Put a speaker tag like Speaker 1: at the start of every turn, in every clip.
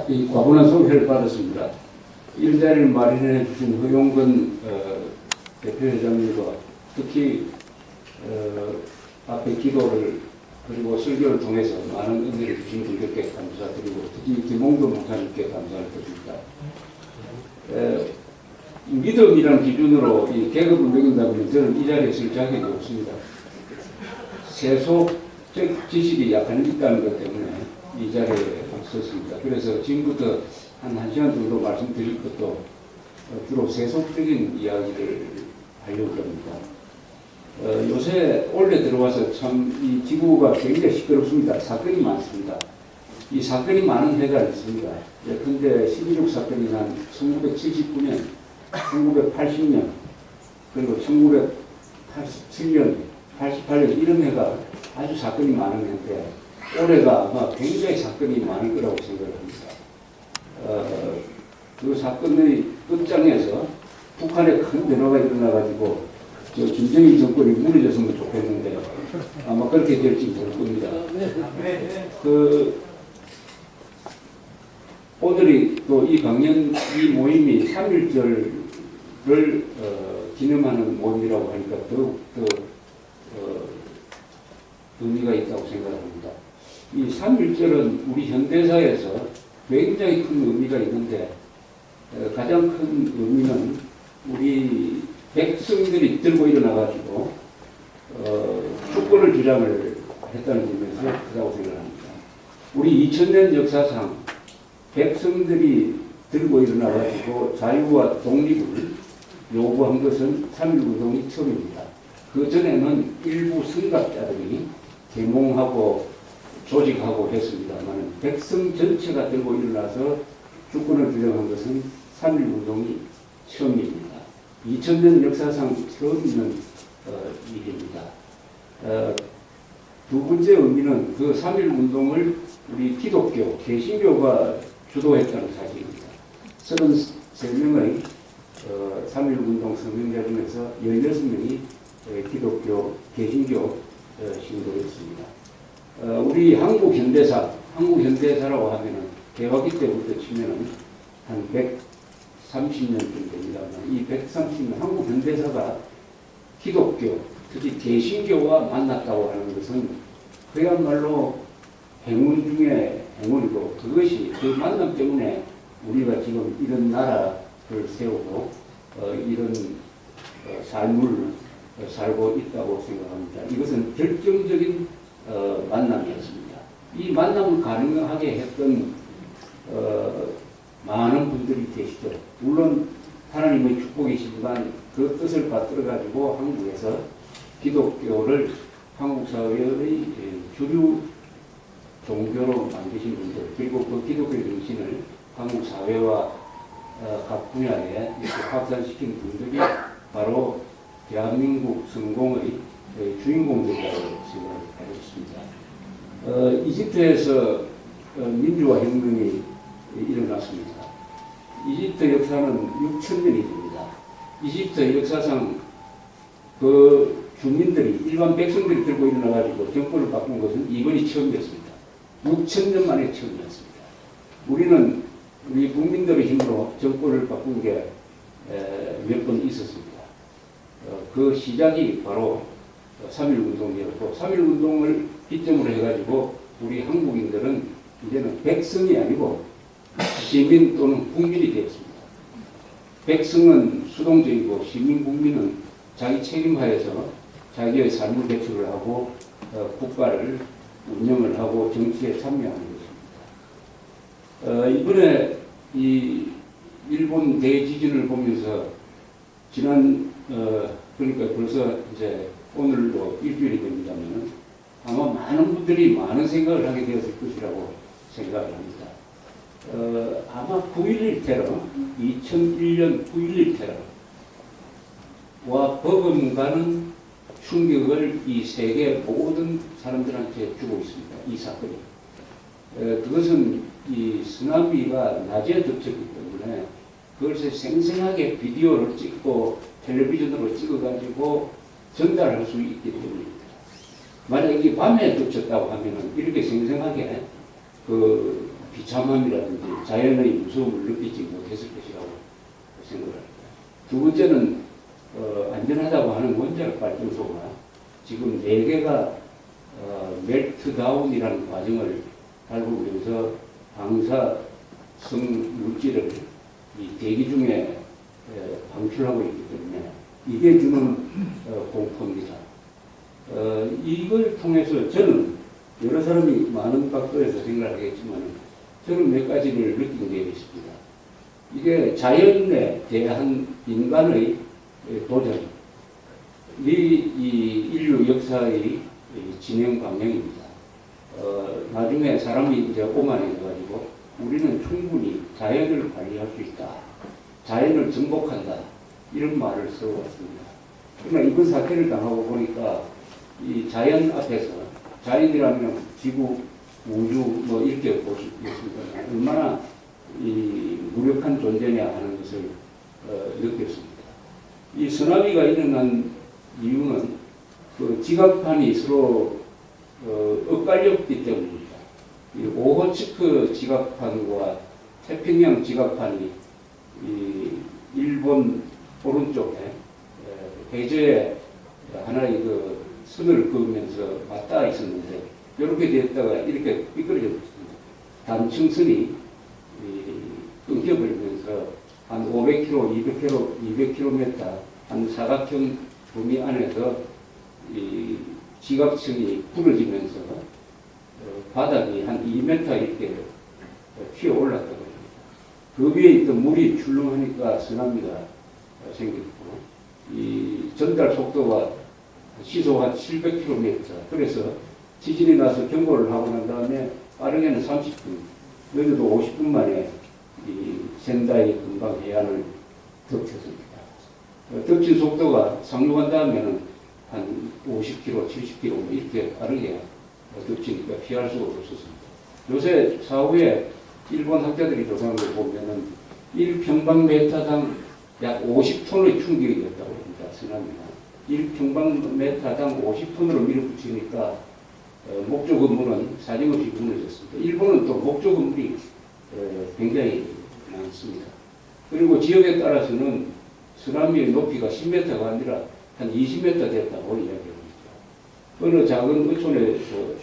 Speaker 1: 이 과분한 소개를 받았습니다. 일자리를 마련해 주신 허용근 대표회장님과 특히 앞에 기도를 그리고 설교를 통해서 많은 은혜를 주신 분들께 감사드리고 특히 김홍도 목사님께 감사를 드립니다. 믿음이라는 기준으로 이 계급을 매긴다면 저는 이 자리에 쓸 자격이 없습니다. 세속적 지식이 약간 있다는 것 때문에 이 자리에 섰습니다. 그래서 지금부터 한 1시간 정도 말씀드릴 것도 주로 세속적인 이야기를 하려고 합니다. 요새 올해 들어와서 참 이 지구가 굉장히 시끄럽습니다. 사건이 많습니다. 이 사건이 많은 해가 있습니다. 예컨대 12.6 사건이 난 1979년, 1980년, 그리고 1987년, 88년 이런 해가 아주 사건이 많은 해인데 올해가 아마 굉장히 사건이 많을 거라고 생각합니다. 그 사건의 끝장에서 북한에 큰 변화가 일어나가지고 저 김정일 정권이 무너졌으면 좋겠는데 아마 그렇게 될지 모를 겁니다. 오늘이 또 이 강연 이 모임이 3.1절을 기념하는 모임이라고 하니까 더욱 의미가 있다고 생각합니다. 이 3.1절은 우리 현대사에서 굉장히 큰 의미가 있는데 가장 큰 의미는 우리 백성들이 들고 일어나가지고 주권을 주장을 했다는 점에서 크다고 생각합니다. 우리 2000년 역사상 백성들이 들고 일어나가지고 자유와 독립을 요구한 것은 3.1운동이 처음입니다. 그 전에는 일부 선각자들이 계몽하고 조직하고 했습니다만 백성 전체가 들고 일어나서 주권을 주장한 것은 3.1운동이 처음입니다. 2000년 역사상 처음 있는 일입니다. 두 번째 의미는 그 3.1운동을 우리 기독교, 개신교가 주도했다는 사실입니다. 33명의 3.1운동 성명자 중에서 16명이 기독교, 개신교 신도였습니다. 우리 한국 현대사라고 하면은 개화기 때부터 치면은 한 130년쯤 됩니다만 이 130년 한국 현대사가 기독교, 특히 개신교와 만났다고 하는 것은 그야말로 행운 중에 행운이고 그것이 그 만남 때문에 우리가 지금 이런 나라를 세우고 이런 삶을 살고 있다고 생각합니다. 이것은 결정적인 만남이었습니다. 이 만남을 가능하게 했던 많은 분들이 계시죠. 물론 하나님의 축복이시지만 그 뜻을 받들어 가지고 한국에서 기독교를 한국 사회의 주류 종교로 만드신 분들 그리고 그 기독교 정신을 한국 사회와 각 분야에 이렇게 확산시킨 분들이 바로 대한민국 성공의 주인공들이라고 생각하겠습니다. 이집트에서 민주화 혁명이 일어났습니다. 이집트 역사는 6,000년이 됩니다. 이집트 역사상 그 주민들이 일반 백성들이 들고 일어나가지고 정권을 바꾼 것은 이번이 처음이었습니다. 6,000년 만에 처음이었습니다. 우리는 우리 국민들의 힘으로 정권을 바꾼 게 몇 번 있었습니다. 그 시작이 바로 3.1운동이었고 3.1운동을 기점으로 해가지고 우리 한국인들은 이제는 백성이 아니고 시민 또는 국민이 되었습니다. 백성은 수동적이고 시민 국민은 자기 책임하에서 자기의 삶을 배출을 하고 국가를 운영을 하고 정치에 참여하는 것입니다. 이번에 이 일본 대지진을 보면서 지난 그러니까 벌써 이제 오늘로 일주일이 됩니다면 아마 많은 분들이 많은 생각을 하게 되었을 것이라고 생각을 합니다. 아마 9.11 테러, 2001년 9.11 테러와 버금가는 충격을 이 세계 모든 사람들한테 주고 있습니다. 이 사건이. 그것은 이 쓰나미가 낮에 덮쳤기 때문에 그것을 생생하게 비디오를 찍고 텔레비전으로 찍어가지고 전달할 수 있기 때문입니다. 만약 이게 밤에 덮쳤다고 하면은 이렇게 생생하게 그 비참함이라든지 자연의 무서움을 느끼지 못했을 것이라고 생각합니다. 두 번째는 안전하다고 하는 원자력 발전소가 지금 4개가 멜트다운이라는 과정을 밟으면서 방사성 물질을 이 대기 중에 방출하고 있기 때문에 이게 주는 공포입니다. 이걸 통해서 저는 여러 사람이 많은 각도에서 생각하겠지만 저는 몇 가지를 느낀 게 있습니다. 이게 자연에 대한 인간의 도전, 이 인류 역사의 진행 방향입니다. 나중에 사람이 이제 오만해가지고 우리는 충분히 자연을 관리할 수 있다. 자연을 정복한다. 이런 말을 써왔습니다. 그러나 이번 사태를 당하고 보니까 이 자연 앞에서 자연이라면 지구, 우주 뭐 이렇게 볼 수 있습니다. 얼마나 이 무력한 존재냐 하는 것을 느꼈습니다. 이 쓰나미가 일어난 이유는 그 지각판이 서로 엇갈렸기 때문입니다. 이 오호츠크 지각판과 태평양 지각판이 이 일본 오른쪽에 해저에 하나의 그 선을 그으면서 맞닿아 있었는데 이렇게 됐다가 이렇게 삐뚤어졌습니다. 단층선이 끊겨버리면서 한 500km, 200km 한 사각형 범위 안에서 이 지각층이 부러지면서 바닥이 한 2m 이렇게 튀어 올랐다고 합니다. 그 위에 있던 물이 출렁하니까 쓰나미가 생겼고 이 전달 속도가 시속 한 700km. 그래서 지진이 나서 경보를 하고 난 다음에 빠르게는 30분, 늦어도 50분 만에 이 센다이 근방 해안을 덮쳤습니다. 덮친 속도가 상륙한 다음에는 한 50km, 70km 이렇게 빠르게 덮치니까 피할 수가 없었습니다. 요새 사후에 일본 학자들이 조사한 걸 보면은 1평방미터당 약 50톤의 충격이었다고 합니다. 쓰나미가. 1평방미터당 50톤으로 밀어붙이니까 목조 건물은 사정없이 무너졌습니다. 일본은 또 목조 건물이 굉장히 많습니다. 그리고 지역에 따라서는 쓰나미의 높이가 10m가 아니라 한 20m 됐다고 이야기합니다. 어느 작은 어촌에서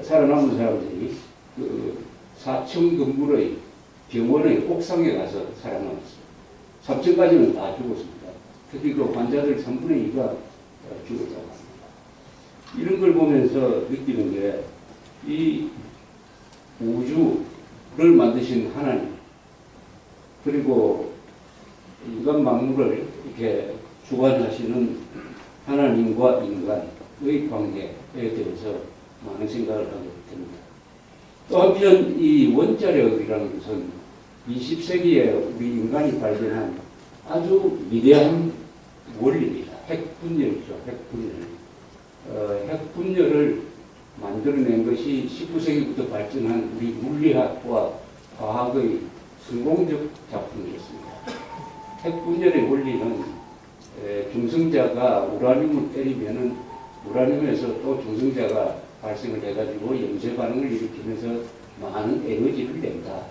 Speaker 1: 살아남은 사람들이 그 4층 건물의 병원의 옥상에 가서 살아남았습니다. 3층까지는 다 죽었습니다. 특히 그 환자들 3분의 2가 죽었다고 합니다. 이런 걸 보면서 느끼는 게 이 우주를 만드신 하나님, 그리고 인간 만물을 이렇게 주관하시는 하나님과 인간의 관계에 대해서 많은 생각을 하게 됩니다. 또 한편 이 원자력이라는 것은 20세기에 우리 인간이 발견한 아주 위대한 원리입니다. 핵분열이죠. 핵분열을 만들어낸 것이 19세기부터 발전한 우리 물리학과 과학의 성공적 작품이었습니다. 핵분열의 원리는 중성자가 우라늄을 때리면은 우라늄에서 또 중성자가 발생을 해가지고 염세 반응을 일으키면서 많은 에너지를 낸다.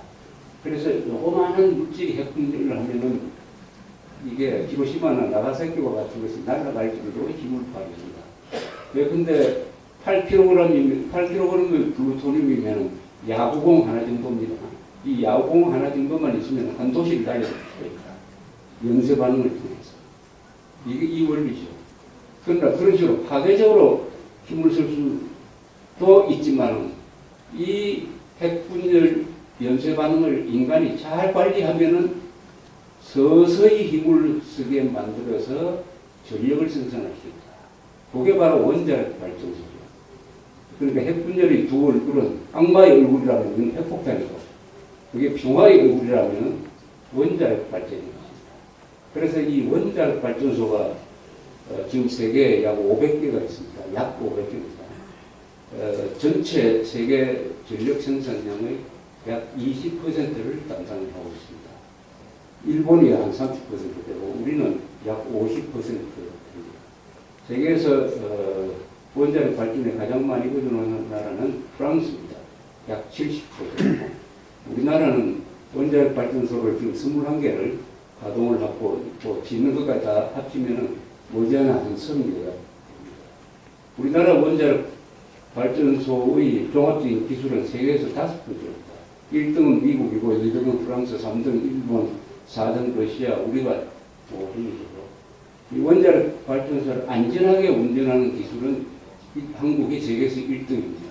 Speaker 1: 그래서 요만한 물질이 핵분열을 하면은 이게 히로시마나 나가사키와 같은 것이 날아갈 정도로 힘을 발휘합니다. 근데 8kg의 플루토늄이면 야구공 하나 정도입니다. 이 야구공 하나 정도만 있으면 한 도시를 달릴 수 있습니다. 염세 반응을 통해서. 이게 이 원리죠. 그러나 그런 식으로 파괴적으로 힘을 쓸 수도 있지만 이 핵분열 염세 반응을 인간이 잘 관리하면은 서서히 힘을 쓰게 만들어서 전력을 생산할 수 있다. 그게 바로 원자력 발전소죠. 그러니까 핵분열의 두 얼굴은 악마의 얼굴이라면 핵폭탄이고 그게 평화의 얼굴이라면 원자력 발전입니다. 그래서 이 원자력 발전소가 지금 세계에 약 500개가 있습니다. 약 500개입니다. 전체 세계 전력 생산량의 약 20%를 담당하고 있습니다. 일본이 한 30%되고 우리는 약 50%입니다. 세계에서 원자력 발전에 가장 많이 의존하는 나라는 프랑스입니다. 약 70%. 우리나라는 원자력 발전소를 지금 21개를 가동을 하고 또 짓는 것까지 다 합치면은 머지않아 한 30개가. 우리나라 원자력 발전소의 종합적인 기술은 세계에서 5번째입니다. 1등은 미국이고 2등은 프랑스, 3등 일본, 4등 러시아, 우리가 5등이죠. 이 원자력 발전소를 안전하게 운전하는 기술은 한국이 세계에서 1등입니다.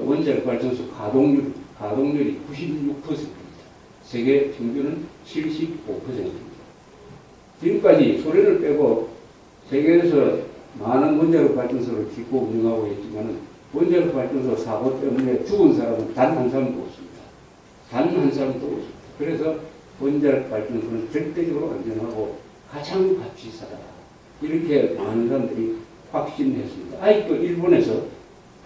Speaker 1: 원자력 발전소 가동률이 96%입니다. 세계 평균은 75%입니다. 지금까지 소련을 빼고 세계에서 많은 원자력 발전소를 짓고 운영하고 있지만 원자력 발전소 사고 때문에 죽은 사람은 단 한 사람도 없습니다. 단 한 사람도 없습니다. 그래서 원자력 발전소는 절대적으로 안전하고 가장 값비싸다. 이렇게 많은 사람들이 확신했습니다. 아직도 일본에서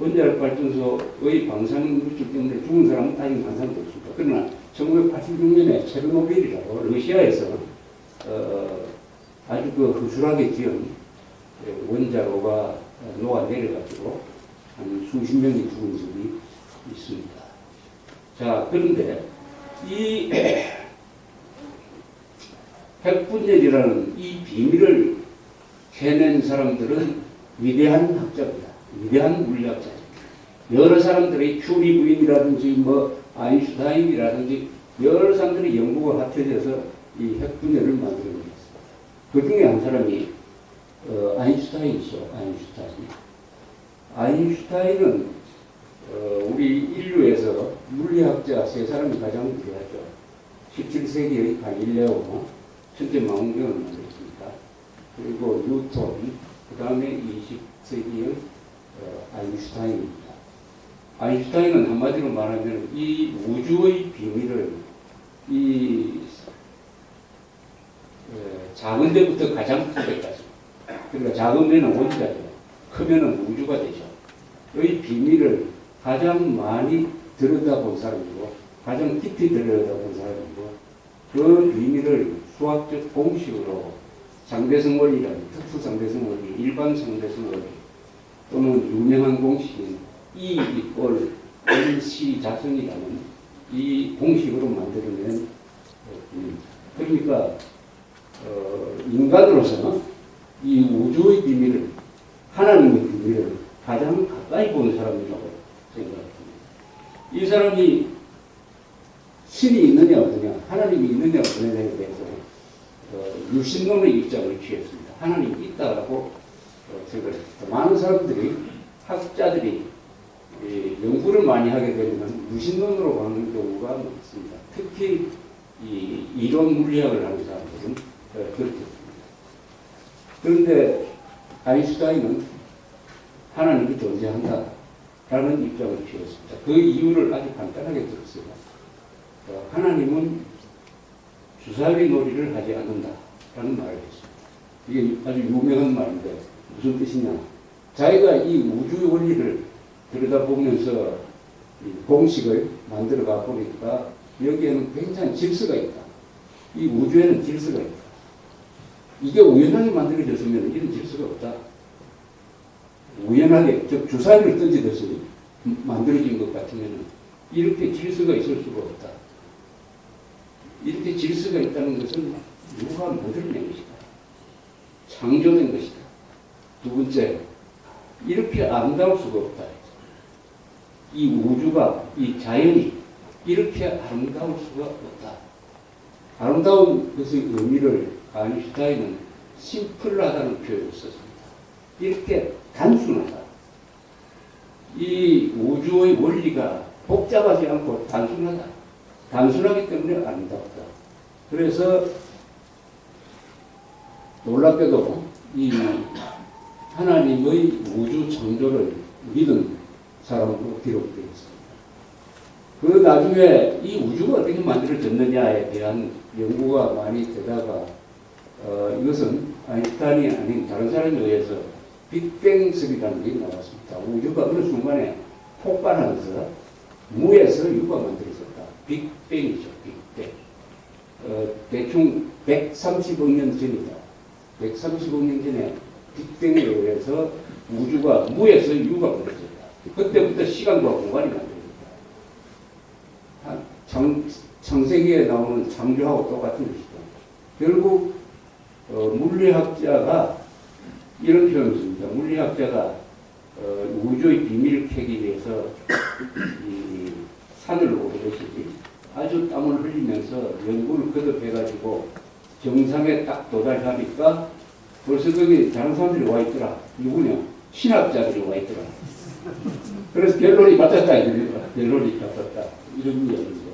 Speaker 1: 원자력 발전소의 방사능 물질 때문에 죽은 사람은 아직 한 사람도 없습니다. 그러나 1986년에 체르노빌이라고 러시아에서 아주 그 허술하게 지은 원자로가 녹아내려가지고 한 수십 명이 죽은 적이 있습니다. 자, 그런데 이 핵분열이라는 이 비밀을 해낸 사람들은 위대한 학자입니다. 위대한 물리학자입니다. 여러 사람들이 큐리 부인이라든지 뭐 아인슈타인이라든지 여러 사람들이 연구가 합쳐져서 이 핵분열을 만들어냈습니다. 그 중에 한 사람이 아인슈타인이죠. 아인슈타인은 우리 인류에서 물리학자 세 사람이 가장 위대하죠. 17세기의 갈릴레오, 천체망원경을 만들었습니다. 그리고 뉴턴, 그 다음에 20세기의 아인슈타인입니다. 아인슈타인은 한마디로 말하면 이 우주의 비밀을 이 작은 데부터 가장 큰 데까지, 그러니까 작으면 원자죠. 크면 우주가 되죠. 이 비밀을 가장 많이 들여다본 사람이고 가장 깊이 들여다본 사람이고 그 비밀을 수학적 공식으로 상대성 원리라는 특수 상대성 원리, 일반 상대성 원리 또는 유명한 공식인 E 이꼴 MC 자성이라는 이 공식으로 만들어낸 그러니까 인간으로서는 이 우주의 비밀을 하나님의 비밀을 가장 가까이 보는 사람이라고 생각합니다. 이 사람이 신이 있느냐 없느냐, 하나님이 있느냐 없느냐에 대해서 유신론의 입장을 취했습니다. 하나님이 있다라고 생각했습니다. 많은 사람들이 학자들이 연구를 많이 하게 되면 유신론으로 가는 경우가 많습니다. 특히 이 이론 물리학을 하는 사람들은 그렇습니다. 그런데 아인슈타인은 하나님이 존재한다라는 입장을 취했습니다. 그 이유를 아주 간단하게 들었어요. 하나님은 주사위 놀이를 하지 않는다라는 말을 했습니다. 이게 아주 유명한 말인데 무슨 뜻이냐? 자기가 이 우주의 원리를 들여다보면서 공식을 만들어가 보니까 여기에는 굉장히 질서가 있다. 이 우주에는 질서가 있다. 이게 우연하게 만들어졌으면 이런 질서가 없다. 우연하게, 즉 주사위를 던지듯이 만들어진 것 같으면 이렇게 질서가 있을 수가 없다. 이렇게 질서가 있다는 것은 누가 만들어낸 것이다. 창조된 것이다. 두 번째, 이렇게 아름다울 수가 없다. 이 우주가, 이 자연이 이렇게 아름다울 수가 없다. 아름다운 것의 의미를 아인슈타인은 심플하다는 표현을 썼습니다. 이렇게 단순하다. 이 우주의 원리가 복잡하지 않고 단순하다. 단순하기 때문에 아름답다. 그래서 놀랍게도 이 하나님의 우주 창조를 믿은 사람으로 기록되어 있습니다. 그 나중에 이 우주가 어떻게 만들어졌느냐에 대한 연구가 많이 되다가 이것은 아인슈타인이 아닌 다른 사람에 의해서 빅뱅설이라는 게 나왔습니다. 우주가 어느 순간에 폭발하면서 무에서 유가 만들어졌다. 빅뱅이죠. 빅뱅. 대충 130억 년 전이다. 130억 년 전에 빅뱅에 의해서 우주가 무에서 유가 만들어졌다. 그때부터 시간과 공간이 만들어졌다. 한 창세기에 나오는 창조하고 똑같은 것이다. 결국 물리학자가 이런 표현을 씁니다. 물리학자가 우주의 비밀을 캐기 위해서 이 산을 오르듯이 아주 땀을 흘리면서 연구를 거듭해가지고 정상에 딱 도달하니까 벌써 거기 다른 사람들이 와 있더라. 누구냐? 신학자들이 와 있더라. 그래서 결론이 맞았다. 결론이 맞았다. 이런 이야기입니다.